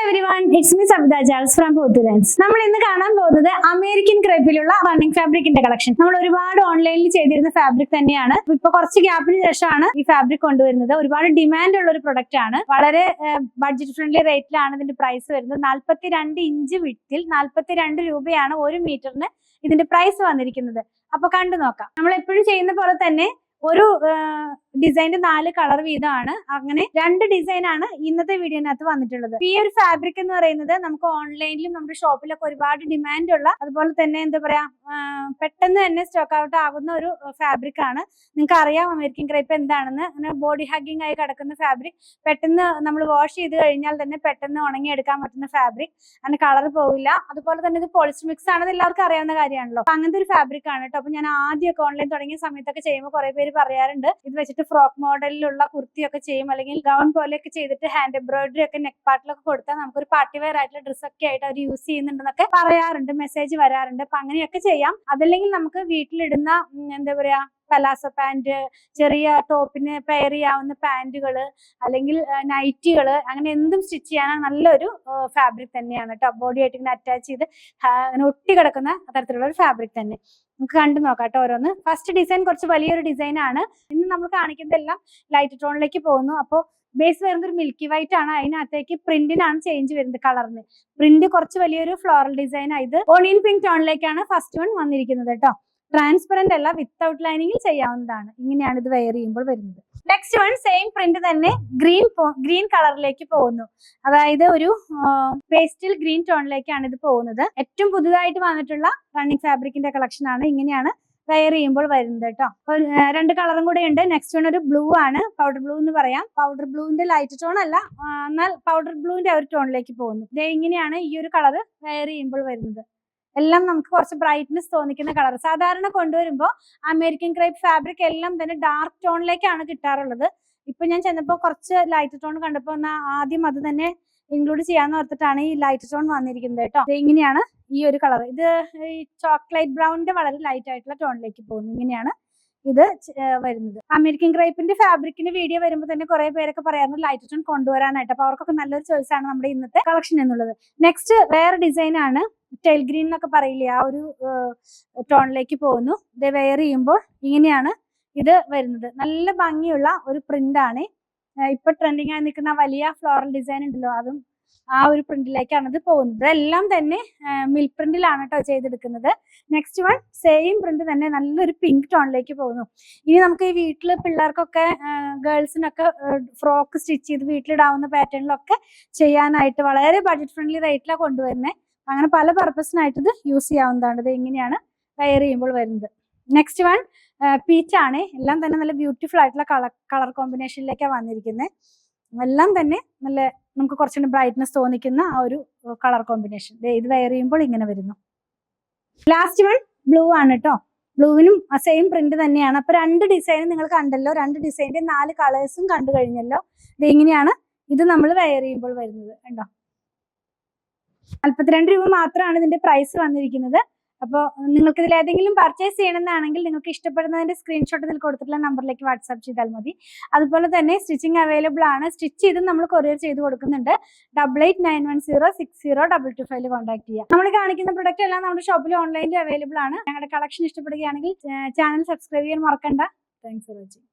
everyone, it's me Sabita Charles from Pothulans. നമ്മൾ ഇന്ന് കാണാൻ പോകുന്നത് അമേരിക്കൻ ക്രേപ്പിലുള്ള റണ്ണിംഗ് ഫാബ്രിക്കിന്റെ കളക്ഷൻ. നമ്മൾ ഒരുപാട് ഓൺലൈനിൽ ചെയ്തിരുന്ന ഫാബ്രിക് തന്നെയാണ്. ഇപ്പൊ കുറച്ച് ഗ്യാപ്പിന് ശേഷമാണ് ഈ ഫാബ്രിക് കൊണ്ടുവരുന്നത്. ഒരുപാട് ഡിമാൻഡ് ഉള്ള ഒരു പ്രൊഡക്റ്റ് ആണ്. വളരെ ബഡ്ജറ്റ് ഫ്രണ്ട്ലി റേറ്റിലാണ് ഇതിന്റെ പ്രൈസ് വരുന്നത്. 42 ഇഞ്ച് വിഡ്ത്തിൽ 42 രൂപയാണ് 1 മീറ്ററിന് ഇതിന്റെ പ്രൈസ് വന്നിരിക്കുന്നത്. അപ്പൊ കണ്ടു നോക്കാം. നമ്മൾ എപ്പോഴും ചെയ്യുന്ന പോലെ തന്നെ ഒരു ഡിസൈനിന്റെ 4 കളർ വീതമാണ്. അങ്ങനെ 2 ഡിസൈൻ ആണ് ഇന്നത്തെ വീഡിയോനകത്ത് വന്നിട്ടുള്ളത്. ഈ ഒരു ഫാബ്രിക് എന്ന് പറയുന്നത് നമുക്ക് ഓൺലൈനിലും നമ്മുടെ ഷോപ്പിലൊക്കെ ഒരുപാട് ഡിമാൻഡ് ഉള്ള, അതുപോലെ തന്നെ എന്താ പറയാ, പെട്ടെന്ന് തന്നെ സ്റ്റോക്ക് ഔട്ട് ആകുന്ന ഒരു ഫാബ്രിക് ആണ്. നിങ്ങൾക്ക് അറിയാം അമേരിക്കൻ ക്രേപ്പ് എന്താണെന്ന്. അങ്ങനെ ബോഡി ഹഗ്ഗിംഗ് ആയി കിടക്കുന്ന ഫാബ്രിക്, പെട്ടെന്ന് നമ്മൾ വാഷ് ചെയ്ത് കഴിഞ്ഞാൽ തന്നെ പെട്ടെന്ന് ഉണങ്ങിയെടുക്കാൻ പറ്റുന്ന ഫാബ്രിക്. അതിന് കളർ പോവില്ല. അതുപോലെ തന്നെ ഇത് പോളിസ്റ്റർ മിക്സ് ആണ്, എല്ലാവർക്കും അറിയാവുന്ന കാര്യമാണല്ലോ. അങ്ങനത്തെ ഒരു ഫാബ്രിക് ആണ് കേട്ടോ. അപ്പൊ ഞാൻ ആദ്യമൊക്കെ ഓൺലൈൻ തുടങ്ങിയ സമയത്തൊക്കെ ചെയ്യുമ്പോൾ കുറെ പേര് പറയാറുണ്ട്, ഇത് വെച്ചിട്ട് ഫ്രോക്ക് മോഡലിലുള്ള കുർത്തിയൊക്കെ ചെയ്യും, അല്ലെങ്കിൽ ഗൗൺ പോലെയൊക്കെ ചെയ്തിട്ട് ഹാൻഡ് എംബ്രോയിഡറി ഒക്കെ നെക്ക് പാർട്ടിലൊക്കെ കൊടുത്താൽ നമുക്കൊരു പാർട്ടി വെയർ ആയിട്ടുള്ള ഡ്രസ്സൊക്കെ ആയിട്ട് അവർ യൂസ് ചെയ്യുന്നുണ്ടെന്നൊക്കെ പറയാറുണ്ട്, മെസ്സേജ് വരാറുണ്ട്. അപ്പൊ അങ്ങനെയൊക്കെ ചെയ്യാം. അതല്ലെങ്കിൽ നമുക്ക് വീട്ടിലിടുന്ന എന്താ പറയാ, പലാസോ പാന്റ്, ചെറിയ ടോപ്പിന് പെയർ ചെയ്യാവുന്ന പാന്റുകള്, അല്ലെങ്കിൽ നൈറ്റികള്, അങ്ങനെ എന്തും സ്റ്റിച്ച് ചെയ്യാനാണ് നല്ലൊരു ഫാബ്രിക് തന്നെയാണ് കേട്ടോ. ബോഡി ആയിട്ട് ഇങ്ങനെ അറ്റാച്ച് ചെയ്ത് ഒട്ടി കിടക്കുന്ന തരത്തിലുള്ള ഒരു ഫാബ്രിക് തന്നെ. നമുക്ക് കണ്ടു നോക്കാം കേട്ടോ ഓരോന്ന്. ഫസ്റ്റ് ഡിസൈൻ കുറച്ച് വലിയൊരു ഡിസൈൻ ആണ്. ഇന്ന് നമ്മൾ കാണിക്കുന്നതെല്ലാം ലൈറ്റ് ടോണിലേക്ക് പോകുന്നു. അപ്പോൾ ബേസ് വരുന്നത് ഒരു മിൽക്കി വൈറ്റ് ആണ്. അതിനകത്തേക്ക് പ്രിന്റിനാണ് ചേഞ്ച് വരുന്നത്, കളറിന്. പ്രിന്റ് കുറച്ച് വലിയൊരു ഫ്ലോറൽ ഡിസൈൻ ആയത് ഓണിയൻ പിങ്ക് ടോണിലേക്കാണ് ഫസ്റ്റ് വൺ വന്നിരിക്കുന്നത് കേട്ടോ. ട്രാൻസ്പെറന്റ് അല്ല, വിത്തൗട്ട് ലൈനിങ്ങിൽ ചെയ്യാവുന്നതാണ്. ഇങ്ങനെയാണ് ഇത് വെയർ ചെയ്യുമ്പോൾ വരുന്നത്. നെക്സ്റ്റ് വൺ സെയിം പ്രിന്റ് തന്നെ ഗ്രീൻ കളറിലേക്ക് പോകുന്നു. അതായത് ഒരു പേസ്റ്റൽ ഗ്രീൻ ടോണിലേക്കാണ് ഇത് പോകുന്നത്. ഏറ്റവും പുതുതായിട്ട് വന്നിട്ടുള്ള റണ്ണിംഗ് ഫാബ്രിക്കിന്റെ കളക്ഷൻ ആണ്. ഇങ്ങനെയാണ് വെയർ ചെയ്യുമ്പോൾ വരുന്നത് കേട്ടോ. 2 കളറും കൂടെ ഉണ്ട്. നെക്സ്റ്റ് വൺ ഒരു ബ്ലൂ ആണ്, പൗഡർ ബ്ലൂ എന്ന് പറയാം. പൗഡർ ബ്ലൂവിന്റെ ലൈറ്റ് ടോൺ അല്ല, എന്നാൽ പൗഡർ ബ്ലൂവിന്റെ ഒരു ടോണിലേക്ക് പോകുന്നു. ഇങ്ങനെയാണ് ഈ ഒരു കളർ വെയർ ചെയ്യുമ്പോൾ വരുന്നത്. എല്ലാം നമുക്ക് കുറച്ച് ബ്രൈറ്റ്നെസ് തോന്നിക്കുന്ന കളർ. സാധാരണ കൊണ്ടുവരുമ്പോൾ അമേരിക്കൻ ക്രേപ്പ് ഫാബ്രിക് എല്ലാം തന്നെ ഡാർക്ക് ടോണിലേക്കാണ് കിട്ടാറുള്ളത്. ഇപ്പൊ ഞാൻ ചെന്നപ്പോൾ കുറച്ച് ലൈറ്റ് ടോൺ കണ്ടപ്പോൾ ആദ്യം അത് തന്നെ ഇൻക്ലൂഡ് ചെയ്യാന്ന് ഓർത്തിട്ടാണ് ഈ ലൈറ്റ് ടോൺ വന്നിരിക്കുന്നത് കേട്ടോ. ഇങ്ങനെയാണ് ഈ ഒരു കളർ. ഇത് ഈ ചോക്ലേറ്റ് ബ്രൗണിന്റെ വളരെ ലൈറ്റ് ആയിട്ടുള്ള ടോണിലേക്ക് പോകുന്നു. ഇങ്ങനെയാണ് ഇത് വരുന്നത്. അമേരിക്കൻ ക്രേപ്പിന്റെ ഫാബ്രിക്കിന്റെ വീഡിയോ വരുമ്പോൾ തന്നെ കുറെ പേരൊക്കെ പറയാറുണ്ട് ലൈറ്റ് ടോൺ കൊണ്ടുവരാനായിട്ട്. അപ്പൊ അവർക്കൊക്കെ നല്ലൊരു ചോയ്സ് ആണ് നമ്മുടെ ഇന്നത്തെ കളക്ഷൻ എന്നുള്ളത്. നെക്സ്റ്റ് വേറെ ഡിസൈൻ ആണ്, ടെയിൽ ഗ്രീൻ എന്നൊക്കെ പറയില്ലേ, ആ ഒരു ടോണിലേക്ക് പോകുന്നു. ഇത് വെയർ ചെയ്യുമ്പോൾ ഇങ്ങനെയാണ് ഇത് വരുന്നത്. നല്ല ഭംഗിയുള്ള ഒരു പ്രിന്റ് ആണ്. ഇപ്പൊ ട്രെൻഡിങ് ആയി നിൽക്കുന്ന വലിയ ഫ്ലോറൽ ഡിസൈൻ ഉണ്ടല്ലോ, അതും ആ ഒരു പ്രിന്റിലേക്കാണ് ഇത് പോകുന്നത്. എല്ലാം തന്നെ മിൽ പ്രിന്റിലാണ് കേട്ടോ ചെയ്തെടുക്കുന്നത്. നെക്സ്റ്റ് വൺ സെയിം പ്രിന്റ് തന്നെ നല്ലൊരു പിങ്ക് ടോണിലേക്ക് പോകുന്നു. ഇനി നമുക്ക് ഈ വീട്ടില് പിള്ളേർക്കൊക്കെ ഗേൾസിനൊക്കെ ഫ്രോക്ക് സ്റ്റിച്ച് ചെയ്ത് വീട്ടിലിടാവുന്ന പാറ്റേണിലൊക്കെ ചെയ്യാനായിട്ട് വളരെ ബഡ്ജറ്റ് ഫ്രണ്ട്ലി റേറ്റിലാണ് കൊണ്ടുവരുന്നത്. അങ്ങനെ പല പർപ്പസിനായിട്ട് ഇത് യൂസ് ചെയ്യാവുന്നതാണ്. ഇത് എങ്ങനെയാണ് വെയർ ചെയ്യുമ്പോൾ വരുന്നത്. നെക്സ്റ്റ് വൺ പീച്ച് ആണ്. എല്ലാം തന്നെ നല്ല ബ്യൂട്ടിഫുൾ ആയിട്ടുള്ള കളർ കോമ്പിനേഷനിലേക്കാണ് വന്നിരിക്കുന്നത്. എല്ലാം തന്നെ നല്ല നമുക്ക് കുറച്ചുകൂടി ബ്രൈറ്റ്നെസ് തോന്നിക്കുന്ന ആ ഒരു കളർ കോമ്പിനേഷൻ. ഇത് വെയർ ചെയ്യുമ്പോൾ ഇങ്ങനെ വരുന്നു. ലാസ്റ്റ് വൺ ബ്ലൂ ആണ് കേട്ടോ. ബ്ലൂവിനും സെയിം പ്രിന്റ് തന്നെയാണ്. അപ്പൊ 2 ഡിസൈൻ നിങ്ങൾ കണ്ടല്ലോ. 2 ഡിസൈനിന്റെ 4 കളേഴ്സും കണ്ടു കഴിഞ്ഞല്ലോ. ഇത് എങ്ങനെയാണ് ഇത് നമ്മൾ വെയർ ചെയ്യുമ്പോൾ വരുന്നത് കണ്ടോ. 42 രൂപ മാത്രമാണ് ഇതിന്റെ പ്രൈസ് വന്നിരിക്കുന്നത്. അപ്പോൾ നിങ്ങൾക്ക് ഇതിൽ ഏതെങ്കിലും പർച്ചേസ് ചെയ്യണമെന്നാണെങ്കിൽ നിങ്ങൾക്ക് ഇഷ്ടപ്പെടുന്നതിന്റെ സ്ക്രീൻഷോട്ട് ഇതിൽ കൊടുത്തിട്ടുള്ള നമ്പറിലേക്ക് വാട്സാപ്പ് ചെയ്താൽ മതി. അതുപോലെ തന്നെ സ്റ്റിച്ചിങ് അവൈലബിൾ ആണ്. സ്റ്റിച്ച് ചെയ്ത് നമ്മൾ കൊറിയർ ചെയ്ത് കൊടുക്കുന്നുണ്ട്. 8891060225 കോൺടാക്ട് ചെയ്യാം. നമ്മൾ കാണിക്കുന്ന പ്രൊഡക്റ്റ് എല്ലാം നമ്മുടെ ഷോപ്പിൽ ഓൺലൈനിൽ അവൈലബിൾ ആണ്. ഞങ്ങളുടെ കളക്ഷൻ ഇഷ്ടപ്പെടുകയാണെങ്കിൽ ചാനൽ സബ്സ്ക്രൈബ് ചെയ്യാൻ മറക്കണ്ട. Thanks for watching.